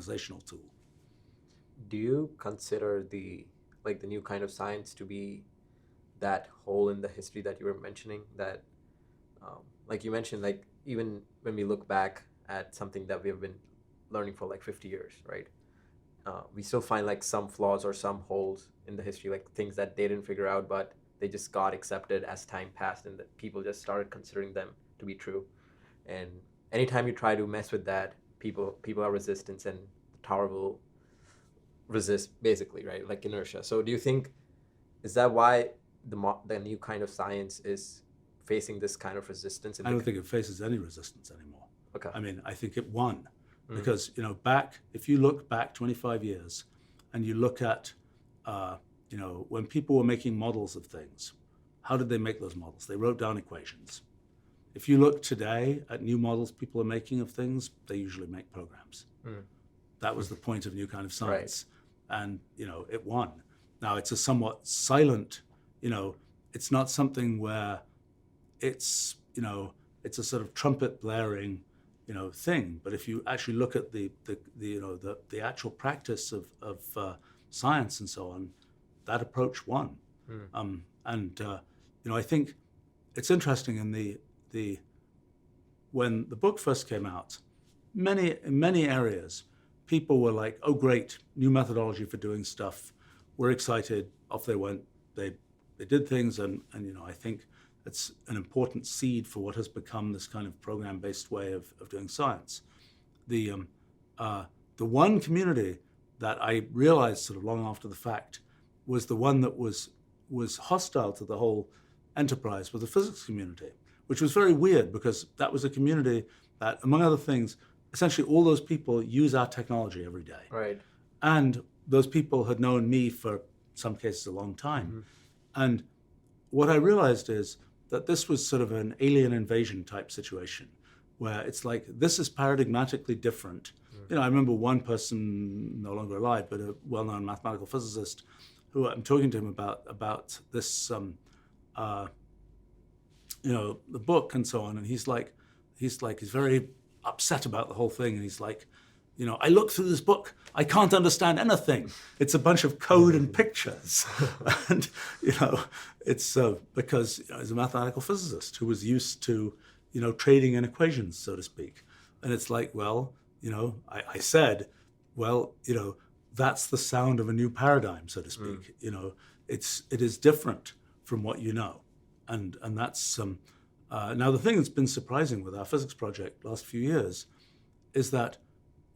organizational tool. Do you consider the new kind of science to be that hole in the history that you were mentioning? That, like you mentioned, like even when we look back at something that we have been learning for like 50 years, right? We still find like some flaws or some holes in the history, like things that they didn't figure out, but they just got accepted as time passed, and that people just started considering them to be true. And anytime you try to mess with that, people are resistant, and the tower will resist basically, right? Like inertia. So do you think, is that why the new kind of science is facing this kind of resistance? I don't think it faces any resistance anymore. Okay. I mean, I think it won. Because, if you look back 25 years and you look at, when people were making models of things, how did they make those models? They wrote down equations. If you look today at new models people are making of things, they usually make programs. That was the point of new kind of science. Right. And, it won. Now, it's a somewhat silent, it's not something where it's a sort of trumpet blaring thing. But if you actually look at the actual practice of science and so on, that approach won. I think it's interesting when the book first came out, in many areas, people were like, "Oh, great, new methodology for doing stuff. We're excited." Off they went. They did things, and I think it's an important seed for what has become this kind of program-based way of doing science. The one community that I realized sort of long after the fact was the one that was hostile to the whole enterprise, was the physics community, which was very weird because that was a community that, among other things, essentially all those people use our technology every day. Right. And those people had known me for some cases a long time. And what I realized is that this was sort of an alien invasion type situation where it's like, this is paradigmatically different. I remember one person, no longer alive, but a well-known mathematical physicist, who I'm talking to him about this, the book and so on. And he's very upset about the whole thing. And he's like, I looked through this book. I can't understand anything. It's a bunch of code and pictures. And, it's because he's a mathematical physicist who was used to, trading in equations, so to speak. And it's like, well, I said, well, that's the sound of a new paradigm, so to speak. It is different from what you know. And that's, now the thing that's been surprising with our physics project last few years is that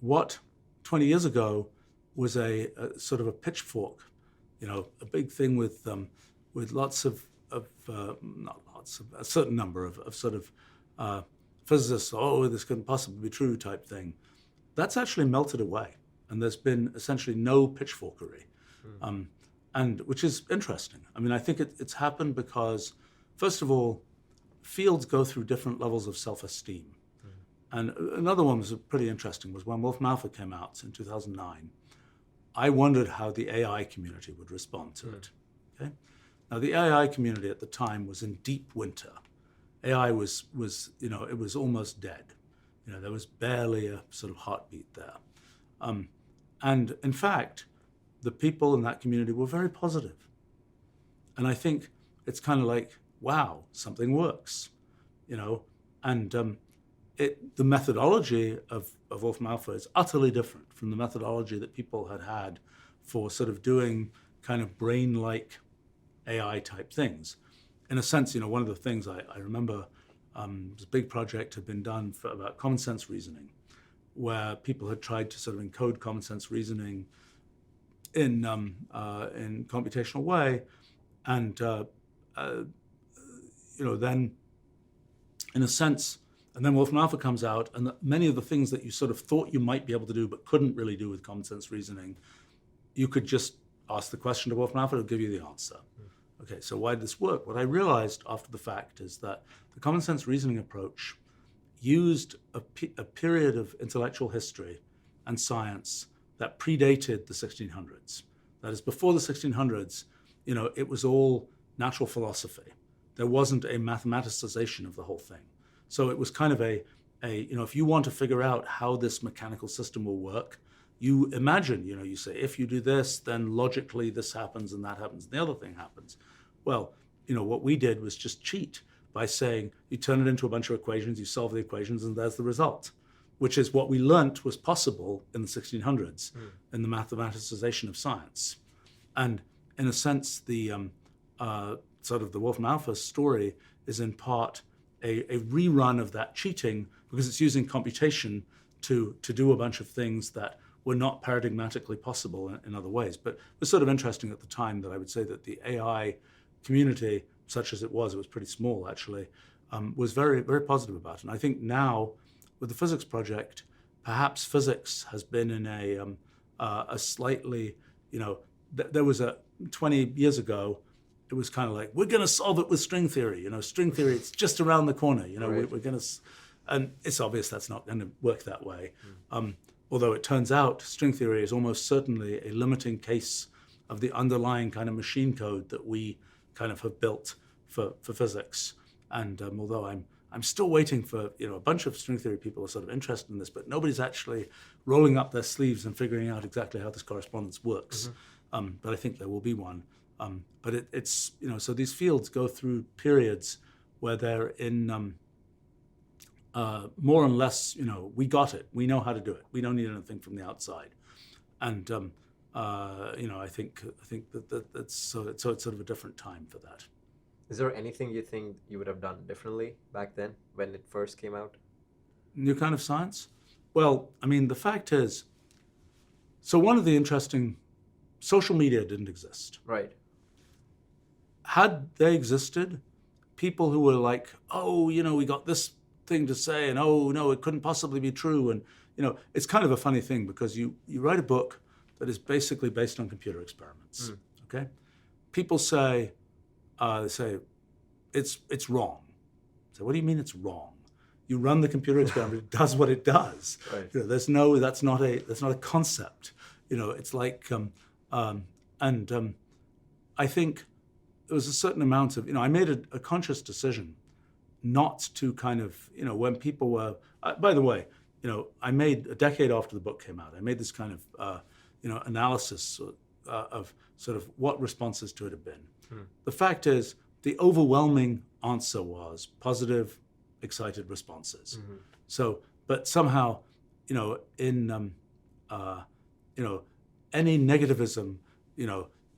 what 20 years ago was a sort of a pitchfork, a big thing with lots of not lots of, a certain number of sort of physicists, this couldn't possibly be true type thing. That's actually melted away, and there's been essentially no pitchforkery, and which is interesting. I mean, I think it's happened because, first of all, fields go through different levels of self-esteem. And another one was pretty interesting, was when Wolfram Alpha came out in 2009, I wondered how the AI community would respond to it. Okay? Now, the AI community at the time was in deep winter. AI was it was almost dead. There was barely a sort of heartbeat there. And in fact, the people in that community were very positive. And I think it's kind of like, wow, something works, and the methodology of Wolfram Alpha is utterly different from the methodology that people had for sort of doing kind of brain-like AI type things. In a sense, one of the things I remember, was a big project had been done about common sense reasoning, where people had tried to sort of encode common sense reasoning in computational way, and then, in a sense. And then Wolfram Alpha comes out, and many of the things that you sort of thought you might be able to do but couldn't really do with common sense reasoning, you could just ask the question to Wolfram Alpha, it'll give you the answer. Okay, so why did this work? What I realized after the fact is that the common sense reasoning approach used a period of intellectual history and science that predated the 1600s. That is, before the 1600s, it was all natural philosophy. There wasn't a mathematicization of the whole thing. So it was kind of if you want to figure out how this mechanical system will work, you imagine, you say, if you do this, then logically this happens and that happens and the other thing happens. Well, what we did was just cheat by saying you turn it into a bunch of equations, you solve the equations, and there's the result, which is what we learnt was possible in the 1600s in the mathematicization of science. And in a sense, the sort of the Wolfram Alpha story is in part a rerun of that cheating, because it's using computation to do a bunch of things that were not paradigmatically possible in other ways. But it was sort of interesting at the time that I would say that the AI community, such as it was pretty small actually, was very, very positive about it. And I think now with the physics project, perhaps physics has been in a slightly, there was 20 years ago, it was kind of like, we're going to solve it with string theory. String theory, it's just around the corner. Right. We're going to, and it's obvious that's not going to work that way. Although it turns out string theory is almost certainly a limiting case of the underlying kind of machine code that we kind of have built for physics. And although I'm still waiting for, a bunch of string theory people are sort of interested in this, but nobody's actually rolling up their sleeves and figuring out exactly how this correspondence works. But I think there will be one. But it's, so these fields go through periods where they're in more and less, we got it. We know how to do it. We don't need anything from the outside. And, I think that's so it's sort of a different time for that. Is there anything you think you would have done differently back then when it first came out? New kind of science? Well, the fact is, so one of the interesting, social media didn't exist. Right. Had they existed, people who were like, oh, we got this thing to say, and oh, no, it couldn't possibly be true. And, it's kind of a funny thing because you write a book that is basically based on computer experiments, okay? People say, it's wrong. So what do you mean it's wrong? You run the computer experiment, it does what it does. Right. That's not a concept. It's like, I think there was a certain amount of, I made a conscious decision not to kind of, when people were, by the way, I made a decade after the book came out, I made this kind of, analysis of sort of what responses to it have been. The fact is, the overwhelming answer was positive, excited responses. So, but somehow, in any negativism,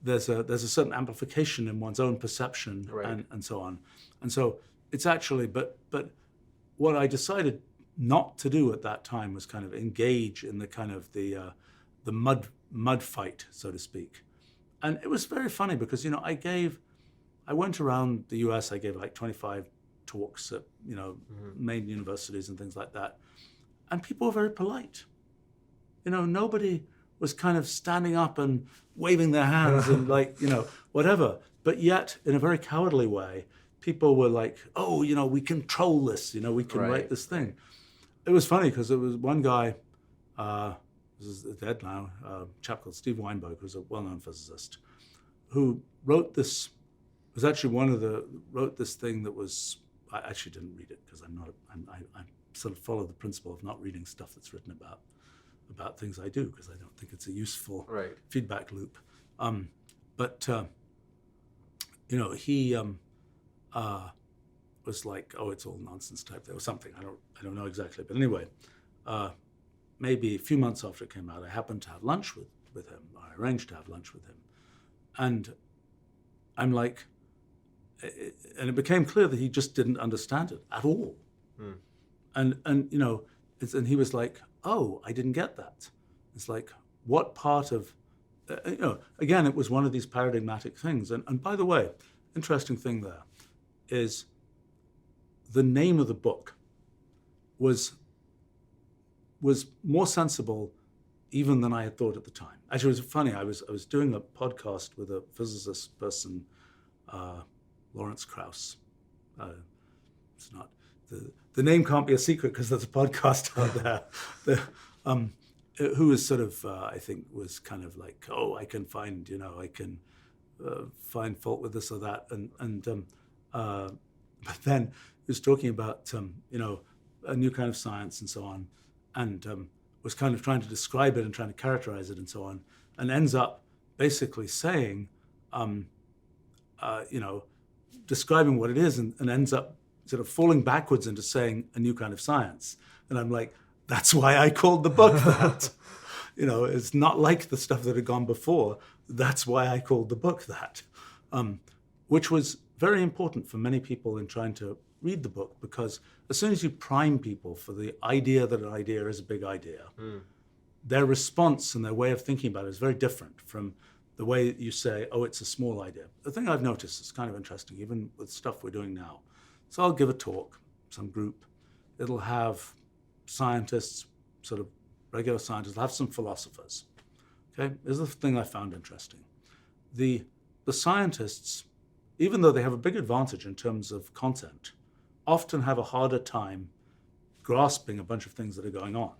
there's a certain amplification in one's own perception, right. and so on. And so it's actually, but what I decided not to do at that time was kind of engage in the kind of the mud fight, so to speak. And it was very funny because, I went around the US, I gave like 25 talks at, main universities and things like that. And people were very polite. Nobody was kind of standing up and waving their hands and like, whatever. But yet, in a very cowardly way, people were like, oh, we control this, we can write this thing. It was funny because there was one guy, this is dead now, a chap called Steve Weinberg, who's a well-known physicist, who wrote this, wrote this thing that was, I actually didn't read it because I sort of follow the principle of not reading stuff that's written about things I do because I don't think it's a useful feedback loop. He was like, oh, it's all nonsense type. There was something, I don't know exactly. But anyway, maybe a few months after it came out, I happened to have lunch with him. I arranged to have lunch with him. And I'm like, and it became clear that he just didn't understand it at all. And and he was like, oh, I didn't get that. It's like, what part of, again, it was one of these paradigmatic things. And by the way, interesting thing there is the name of the book was more sensible even than I had thought at the time. Actually, it was funny. I was doing a podcast with a physicist person, Lawrence Krauss. It's not the name can't be a secret because there's a podcast out there. Who was sort of I think was kind of like, oh, I can find find fault with this or that, but then he was talking about a new kind of science and so on, and was kind of trying to describe it and trying to characterize it and so on, and ends up basically saying, describing what it is, and ends up sort of falling backwards into saying a new kind of science. And I'm like, that's why I called the book that. It's not like the stuff that had gone before. That's why I called the book that, which was very important for many people in trying to read the book, because as soon as you prime people for the idea that an idea is a big idea, their response and their way of thinking about it is very different from the way you say, oh, it's a small idea. The thing I've noticed is kind of interesting, even with stuff we're doing now. So I'll give a talk, some group. It'll have scientists, sort of regular scientists, it'll have some philosophers. Okay, this is the thing I found interesting. The scientists, even though they have a big advantage in terms of content, often have a harder time grasping a bunch of things that are going on.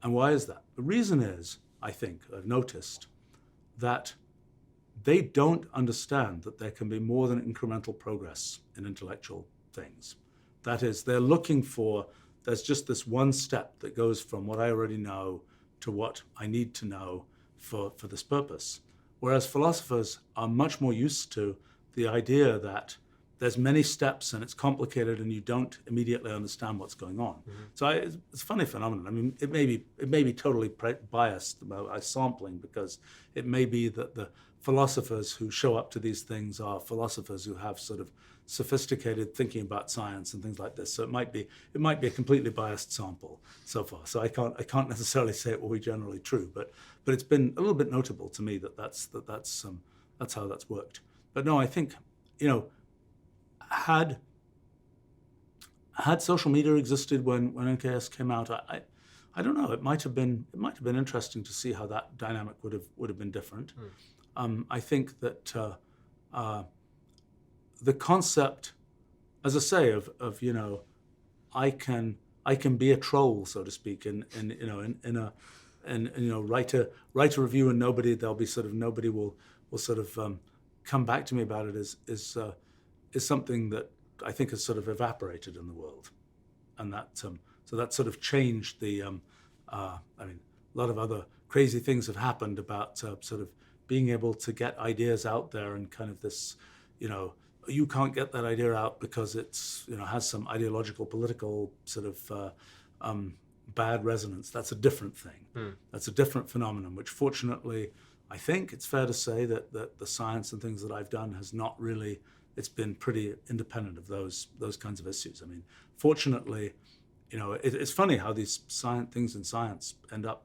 And why is that? The reason is, I think, I've noticed, that they don't understand that there can be more than incremental progress in intellectual things. That is, they're looking for, there's just this one step that goes from what I already know to what I need to know for this purpose. Whereas philosophers are much more used to the idea that there's many steps and it's complicated and you don't immediately understand what's going on. Mm-hmm. So it's a funny phenomenon. I mean, it may be totally biased by sampling, because it may be that the philosophers who show up to these things are philosophers who have sort of sophisticated thinking about science and things like this. So it might be a completely biased sample so far. So I can't necessarily say it will be generally true, but it's been a little bit notable to me that's how that's worked. But no, I think, had social media existed when NKS came out, I don't know. It might have been interesting to see how that dynamic would have been different. I think that the concept, as I say, of I can be a troll, so to speak, and write a review and nobody will sort of come back to me about it is something that I think has sort of evaporated in the world, and that so that sort of changed the. A lot of other crazy things have happened about sort of being able to get ideas out there, and kind of this, you can't get that idea out because it's has some ideological, political sort of bad resonance. That's a different thing. That's a different phenomenon, which fortunately, I think it's fair to say that the science and things that I've done has not really. It's been pretty independent of those kinds of issues. I mean, fortunately, it's funny how these things in science end up